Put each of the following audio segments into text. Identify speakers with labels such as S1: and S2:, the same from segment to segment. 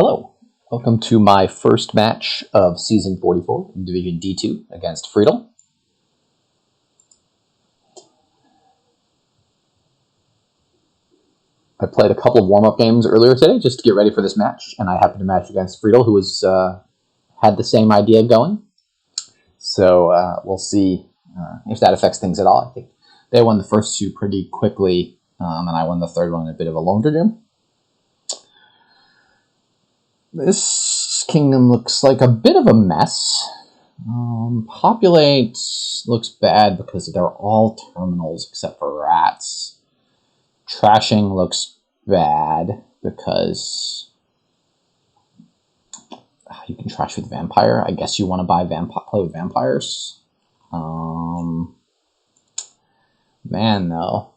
S1: Hello, welcome to my first match of Season 44 in Division D2 against Friedl. I played a couple of warm-up games earlier today just to get ready for this match, and I happened to match against Friedl, who was had the same idea going. So we'll see if that affects things at all. I think they won the first two pretty quickly, and I won the third one in a bit of a longer game. This kingdom looks like a bit of a mess. Populate looks bad because they're all terminals except for rats. Trashing looks bad because you can trash with vampire. I guess you want to play with vampires. Man, though.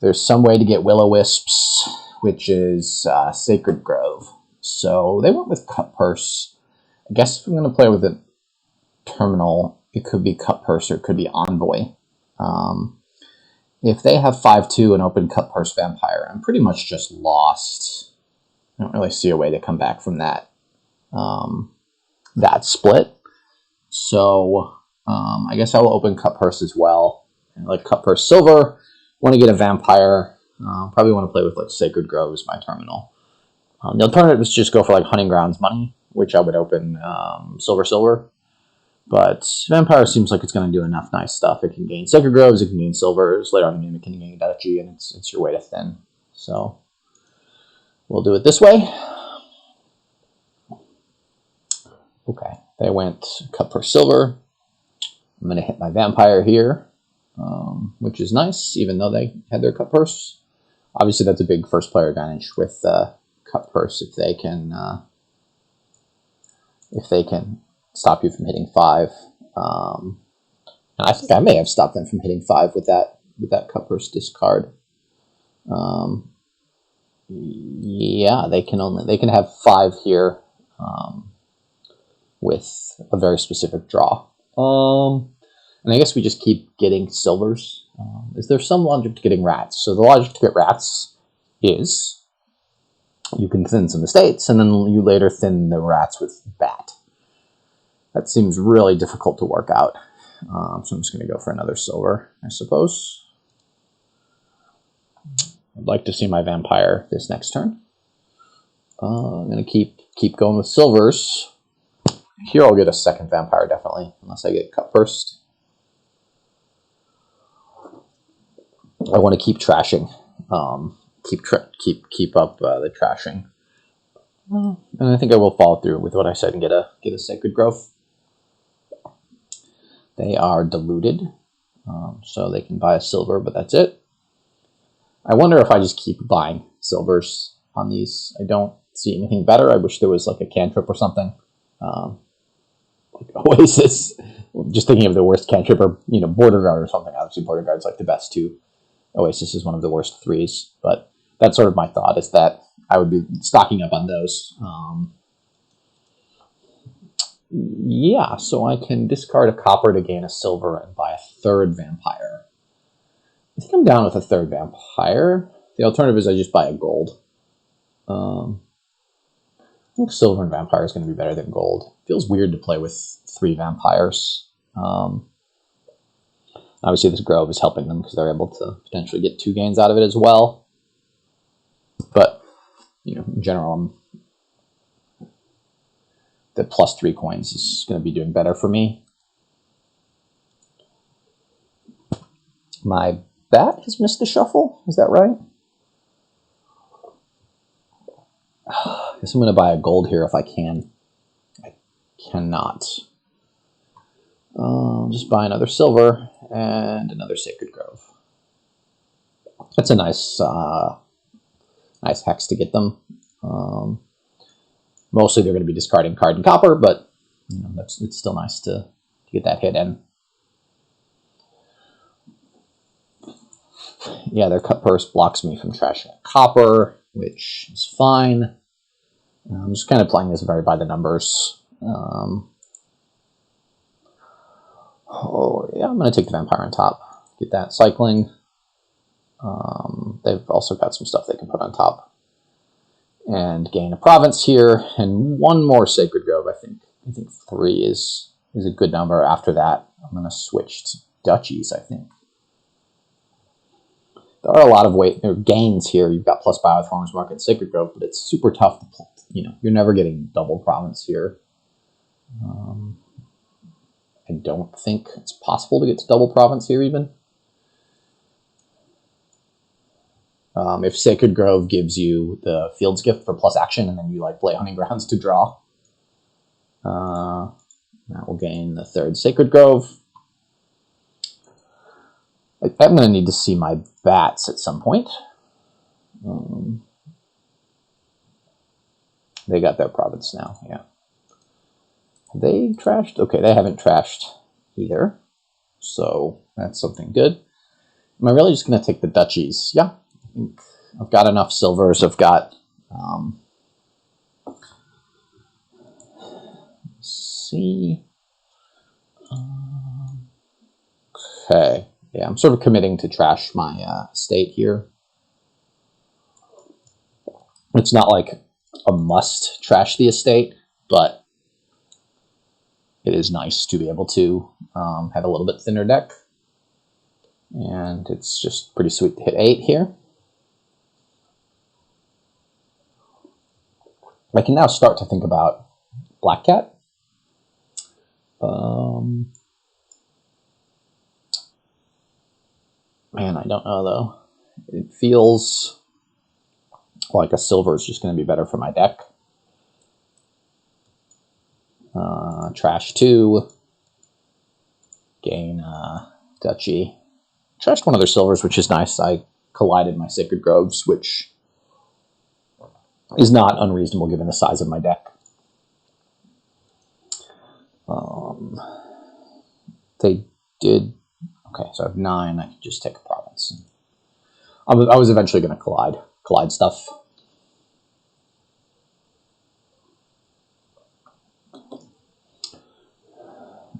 S1: There's some way to get will-o-wisps, which is Sacred Grove. So they went with Cut Purse. I guess if I'm going to play with a terminal, it could be Cut Purse or it could be Envoy. If they have 5-2 and open Cut Purse Vampire, I'm pretty much just lost. I don't really see a way to come back from that that split. So I guess I will open Cut Purse as well. I like Cut Purse Silver. Want to get a Vampire. Probably want to play with like Sacred Grove as my terminal. The alternative is just go for like Hunting Grounds money, which I would open Silver. But Vampire seems like it's going to do enough nice stuff. It can gain Sacred Groves, it can gain Silvers. Later on in the game, it can gain Duchy, and it's your way to thin. So we'll do it this way. Okay, they went Cut Purse Silver. I'm going to hit my Vampire here, which is nice, even though they had their Cut Purse. Obviously, that's a big first player advantage with Cut Purse if they can stop you from hitting 5. And I think I may have stopped them from hitting 5 with that Cut Purse discard. Yeah, they can have 5 here with a very specific draw. And I guess we just keep getting silvers. Is there some logic to getting rats? So the logic to get rats is you can thin some estates, and then you later thin the rats with bat. That seems really difficult to work out. So I'm just going to go for another silver, I suppose. I'd like to see my Vampire this next turn. I'm going to keep going with silvers. Here I'll get a second Vampire, definitely, unless I get Cut First. I want to keep trashing. Keep up the trashing. And I think I will follow through with what I said and get a Sacred Grove. They are diluted, so they can buy a silver, but that's it. I wonder if I just keep buying silvers on these. I don't see anything better. I wish there was like a cantrip or something. Like Oasis. Just thinking of the worst cantrip, or Border Guard or something. Obviously, Border Guard's like the best 2. Oasis is one of the worst 3s, but that's sort of my thought, is that I would be stocking up on those. Yeah, so I can discard a copper to gain a silver and buy a third Vampire. I think I'm down with a third Vampire. The alternative is I just buy a gold. I think silver and Vampire is going to be better than gold. Feels weird to play with 3 Vampires. Obviously, this Grove is helping them because they're able to potentially get 2 gains out of it as well. But, in general, the +3 coins is going to be doing better for me. My bat has missed the shuffle. Is that right? I guess I'm going to buy a gold here if I can. I cannot. I'll just buy another silver and another Sacred Grove. That's a nice hex to get them. Mostly they're going to be discarding card and copper, but it's still nice to get that hit in. Yeah, their Cut Purse blocks me from trashing a copper, which is fine. I'm just kind of playing this very by the numbers. Oh, yeah, I'm going to take the Vampire on top. Get that cycling. They've also got some stuff they can put on top. and gain a province here, and one more Sacred Grove, I think. I think 3 is a good number. After that, I'm going to switch to duchies, I think. There are a lot of gains here. You've got plus buy with Farmers Market, Sacred Grove, but it's super tough to, you're never getting double province here. I don't think it's possible to get to double province here even. If Sacred Grove gives you the Field's Gift for plus action, and then you play Hunting Grounds to draw, that will gain the 3rd Sacred Grove. I'm going to need to see my bats at some point. They got their province now, yeah. Have they trashed? Okay, they haven't trashed either. So that's something good. Am I really just going to take the duchies? Yeah, I think I've got enough silvers. I've got... let's see. Okay. Yeah, I'm sort of committing to trash my estate here. It's not like a must trash the estate, but it is nice to be able to have a little bit thinner deck. And it's just pretty sweet to hit 8 here. I can now start to think about Black Cat. Man, I don't know though. It feels like a silver is just going to be better for my deck. Trash 2. Gain duchy. Trashed one of their silvers, which is nice. I collided my Sacred Groves, which is not unreasonable given the size of my deck. They did... Okay, so I have 9. I could just take a province. I was eventually going to collide stuff.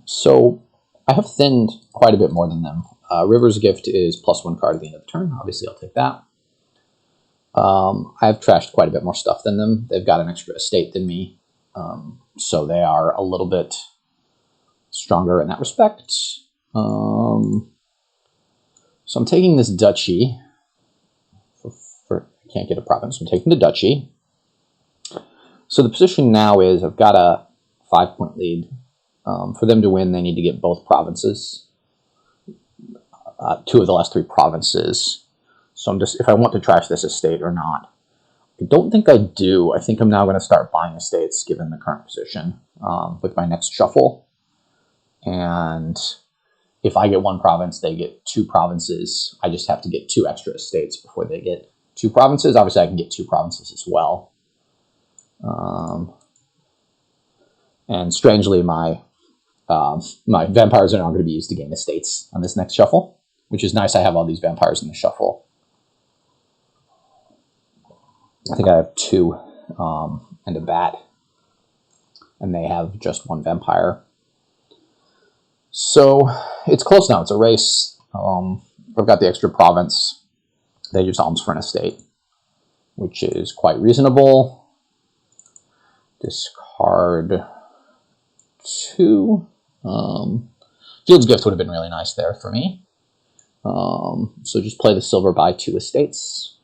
S1: So I have thinned quite a bit more than them. River's Gift is +1 card at the end of the turn. Obviously, I'll take that. I've trashed quite a bit more stuff than them. They've got an extra estate than me, so they are a little bit stronger in that respect. So I'm taking this duchy. I can't get a province, so I'm taking the duchy. So the position now is I've got a 5-point lead. For them to win, they need to get both provinces. 2 of the last 3 provinces. So I'm just, if I want to trash this estate or not. I don't think I do. I think I'm now going to start buying estates given the current position with my next shuffle. And if I get 1 province, they get 2 provinces. I just have to get 2 extra estates before they get 2 provinces. Obviously, I can get 2 provinces as well. And strangely, my vampires are not going to be used to gain estates on this next shuffle, which is nice. I have all these vampires in the shuffle. I think I have 2 and a bat, and they have just 1 vampire. So it's close now. It's a race. I've got the extra province. They use alms for an estate, which is quite reasonable. Discard 2. Field's Gift would have been really nice there for me. So just play the silver, buy 2 estates.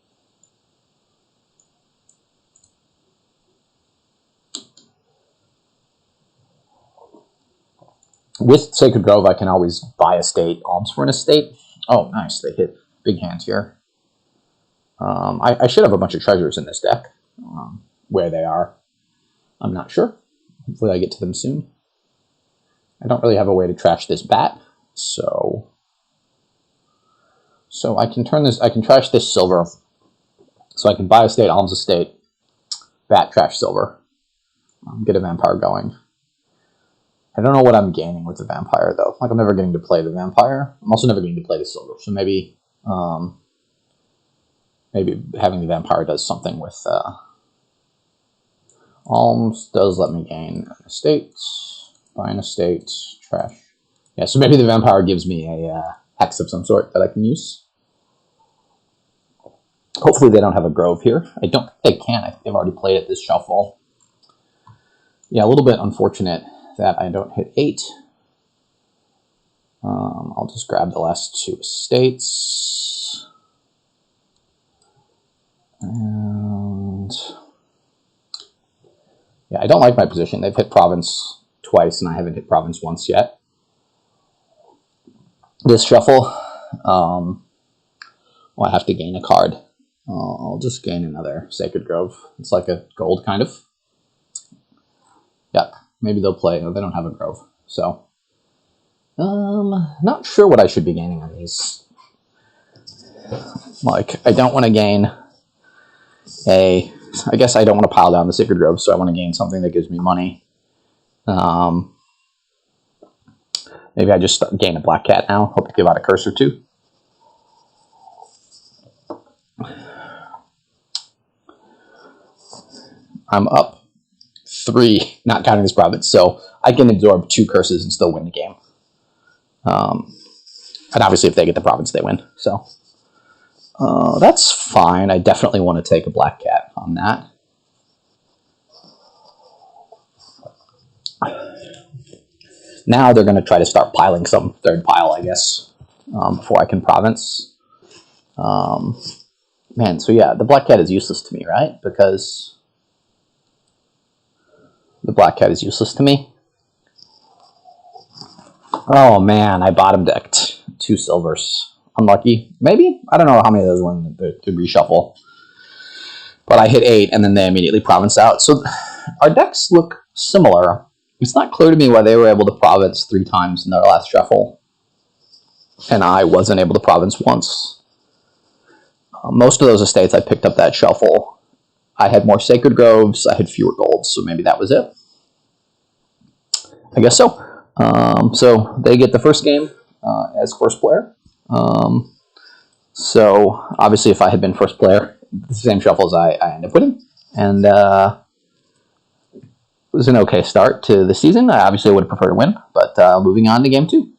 S1: With Sacred Grove, I can always buy estate, alms for an estate. Oh, nice. They hit big hand here. I should have a bunch of treasures in this deck. Where they are, I'm not sure. Hopefully I get to them soon. I don't really have a way to trash this bat, so I can turn this, I can trash this silver. So I can buy estate, alms estate, bat, trash silver. Get a vampire going. I don't know what I'm gaining with the vampire, though. Like, I'm never getting to play the vampire. I'm also never getting to play the silver. So maybe maybe having the vampire does something with... alms does let me gain an estate. Buy an estate. Trash. Yeah, so maybe the vampire gives me a hex of some sort that I can use. Hopefully they don't have a Grove here. I don't think they can. I think they've already played it this shuffle. Yeah, a little bit unfortunate that I don't hit 8. I'll just grab the last 2 estates. And yeah, I don't like my position. They've hit province twice, and I haven't hit province once yet. This shuffle, well, I have to gain a card. I'll just gain another Sacred Grove. It's like a gold, kind of. Yep, maybe they'll play. No, they don't have a Grove. So, not sure what I should be gaining on these. Like, I don't want to gain a... I guess I don't want to pile down the Sacred Grove, so I want to gain something that gives me money. Maybe I just gain a Black Cat now. Hope to give out a curse or 2. I'm up 3, not counting this province, so I can absorb 2 curses and still win the game. And obviously if they get the province, they win. So that's fine. I definitely want to take a Black Cat on that. Now they're going to try to start piling some third pile, I guess, before I can province. Man, so yeah, the Black Cat is useless to me, right? Because the Black Cat is useless to me. Oh man, I bottom decked 2 silvers. Unlucky. Maybe? I don't know how many of those went to reshuffle. But I hit 8, and then they immediately province out. So our decks look similar. It's not clear to me why they were able to province 3 times in their last shuffle, and I wasn't able to province once. Most of those estates I picked up that shuffle. I had more Sacred Groves, I had fewer golds, so maybe that was it. I guess so. So they get the first game as first player. So obviously if I had been first player, the same shuffles I end up winning. And it was an okay start to the season. I obviously would have preferred to win, but moving on to game 2.